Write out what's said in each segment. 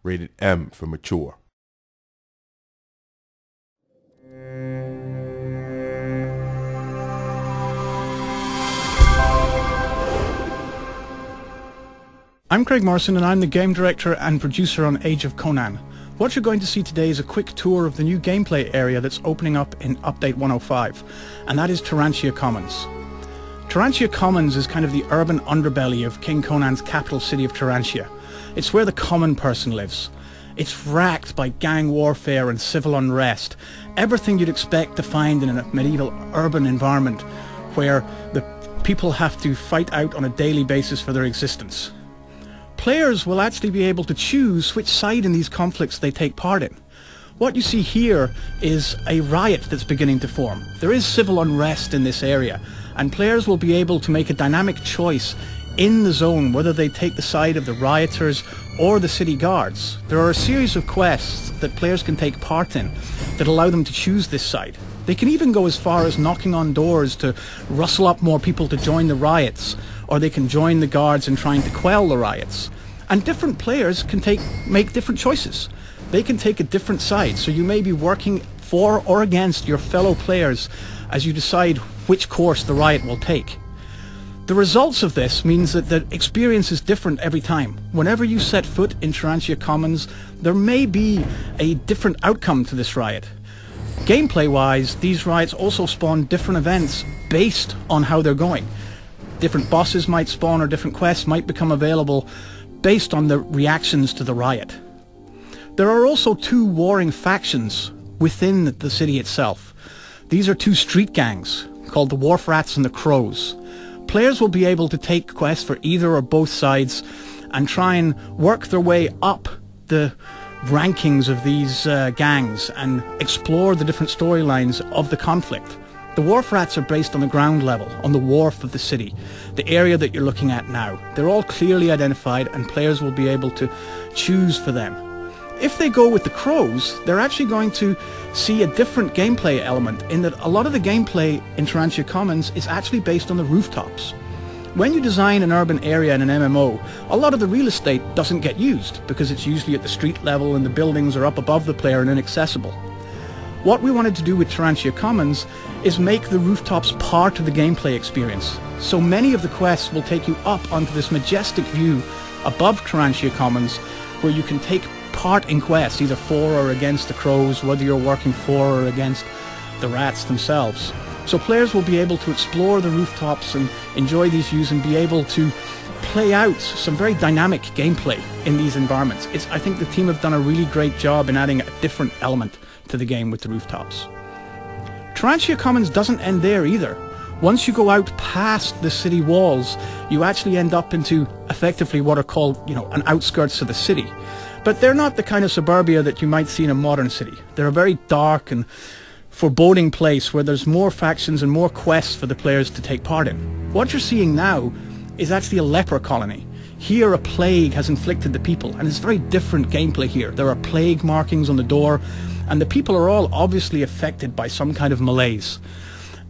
Rated M for mature. I'm Craig Morrison and I'm the game director and producer on Age of Conan. What you're going to see today is a quick tour of the new gameplay area that's opening up in Update 105, and that is Tarantia Commons. Tarantia Commons is kind of the urban underbelly of King Conan's capital city of Tarantia. It's where the common person lives. It's racked by gang warfare and civil unrest, everything you'd expect to find in a medieval urban environment where the people have to fight out on a daily basis for their existence. Players will actually be able to choose which side in these conflicts they take part in. What you see here is a riot that's beginning to form. There is civil unrest in this area, and players will be able to make a dynamic choice in the zone whether they take the side of the rioters or the city guards. There are a series of quests that players can take part in that allow them to choose this side. They can even go as far as knocking on doors to rustle up more people to join the riots, or they can join the guards in trying to quell the riots. And different players can make different choices. They can take a different side, so you may be working for or against your fellow players as you decide which course the riot will take. The results of this means that the experience is different every time. Whenever you set foot in Tarantia Commons, there may be a different outcome to this riot. Gameplay-wise, these riots also spawn different events based on how they're going. Different bosses might spawn or different quests might become available based on the reactions to the riot. There are also two warring factions within the city itself. These are two street gangs called the Wharf Rats and the Crows. Players will be able to take quests for either or both sides and try and work their way up the rankings of these gangs and explore the different storylines of the conflict. The Wharf Rats are based on the ground level, on the wharf of the city, the area that you're looking at now. They're all clearly identified and players will be able to choose for them. If they go with the Crows, they're actually going to see a different gameplay element in that a lot of the gameplay in Tarantia Commons is actually based on the rooftops. When you design an urban area in an MMO, a lot of the real estate doesn't get used because it's usually at the street level and the buildings are up above the player and inaccessible. What we wanted to do with Tarantia Commons is make the rooftops part of the gameplay experience. So many of the quests will take you up onto this majestic view above Tarantia Commons where you can take part in quests, either for or against the Crows, whether you're working for or against the rats themselves. So players will be able to explore the rooftops and enjoy these views and be able to play out some very dynamic gameplay in these environments. I think the team have done a really great job in adding a different element to the game with the rooftops. Tarantia Commons doesn't end there either. Once you go out past the city walls, you actually end up into effectively what are called, an outskirts of the city. But they're not the kind of suburbia that you might see in a modern city. They're a very dark and foreboding place where there's more factions and more quests for the players to take part in. What you're seeing now is actually a leper colony. Here a plague has inflicted the people, and it's very different gameplay here. There are plague markings on the door, and the people are all obviously affected by some kind of malaise.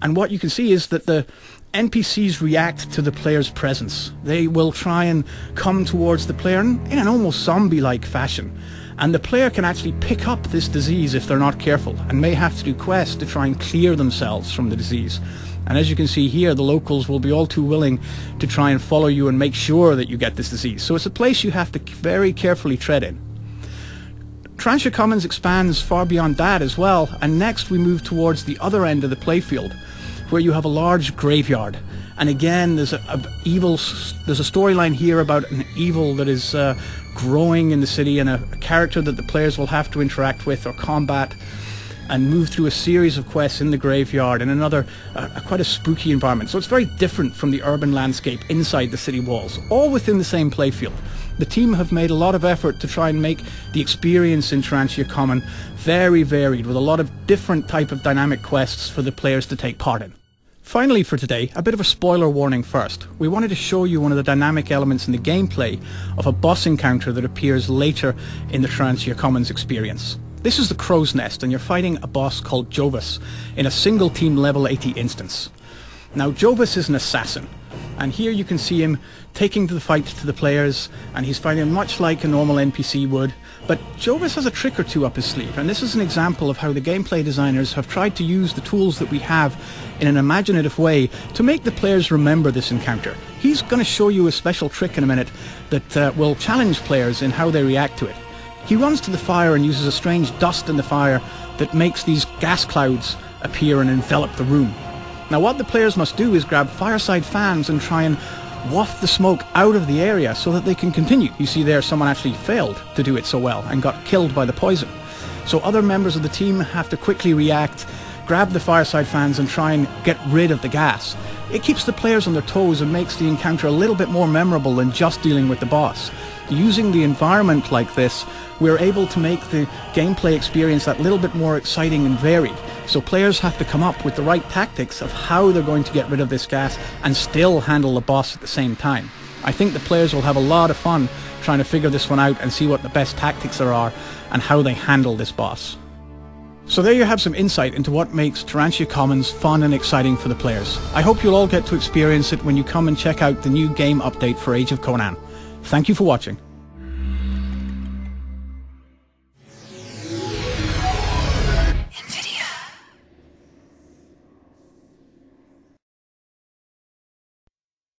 And what you can see is that the NPCs react to the player's presence. They will try and come towards the player in an almost zombie-like fashion. And the player can actually pick up this disease if they're not careful, and may have to do quests to try and clear themselves from the disease. And as you can see here, the locals will be all too willing to try and follow you and make sure that you get this disease. So it's a place you have to very carefully tread in. Tarantia Commons expands far beyond that as well, and next we move towards the other end of the playfield, where you have a large graveyard. And again, there's a storyline here about an evil that is growing in the city, and a character that the players will have to interact with or combat, and move through a series of quests in the graveyard in another quite a spooky environment. So it's very different from the urban landscape inside the city walls, all within the same playfield. The team have made a lot of effort to try and make the experience in Tarantia Common very varied, with a lot of different type of dynamic quests for the players to take part in. Finally for today, a bit of a spoiler warning first. We wanted to show you one of the dynamic elements in the gameplay of a boss encounter that appears later in the Tarantia Commons experience. This is the Crow's Nest, and you're fighting a boss called Jovis in a single team level 80 instance. Now Jovis is an assassin, And here you can see him taking the fight to the players, and he's fighting much like a normal NPC would. But Jovis has a trick or two up his sleeve, and this is an example of how the gameplay designers have tried to use the tools that we have in an imaginative way to make the players remember this encounter. He's going to show you a special trick in a minute that will challenge players in how they react to it. He runs to the fire and uses a strange dust in the fire that makes these gas clouds appear and envelop the room. Now what the players must do is grab fireside fans and try and waft the smoke out of the area so that they can continue. You see there someone actually failed to do it so well and got killed by the poison. So other members of the team have to quickly react, grab the fireside fans and try and get rid of the gas. It keeps the players on their toes and makes the encounter a little bit more memorable than just dealing with the boss. Using the environment like this, we're able to make the gameplay experience that little bit more exciting and varied. So players have to come up with the right tactics of how they're going to get rid of this gas and still handle the boss at the same time. I think the players will have a lot of fun trying to figure this one out and see what the best tactics there are and how they handle this boss. So there you have some insight into what makes Tarantia Commons fun and exciting for the players. I hope you'll all get to experience it when you come and check out the new game update for Age of Conan. Thank you for watching.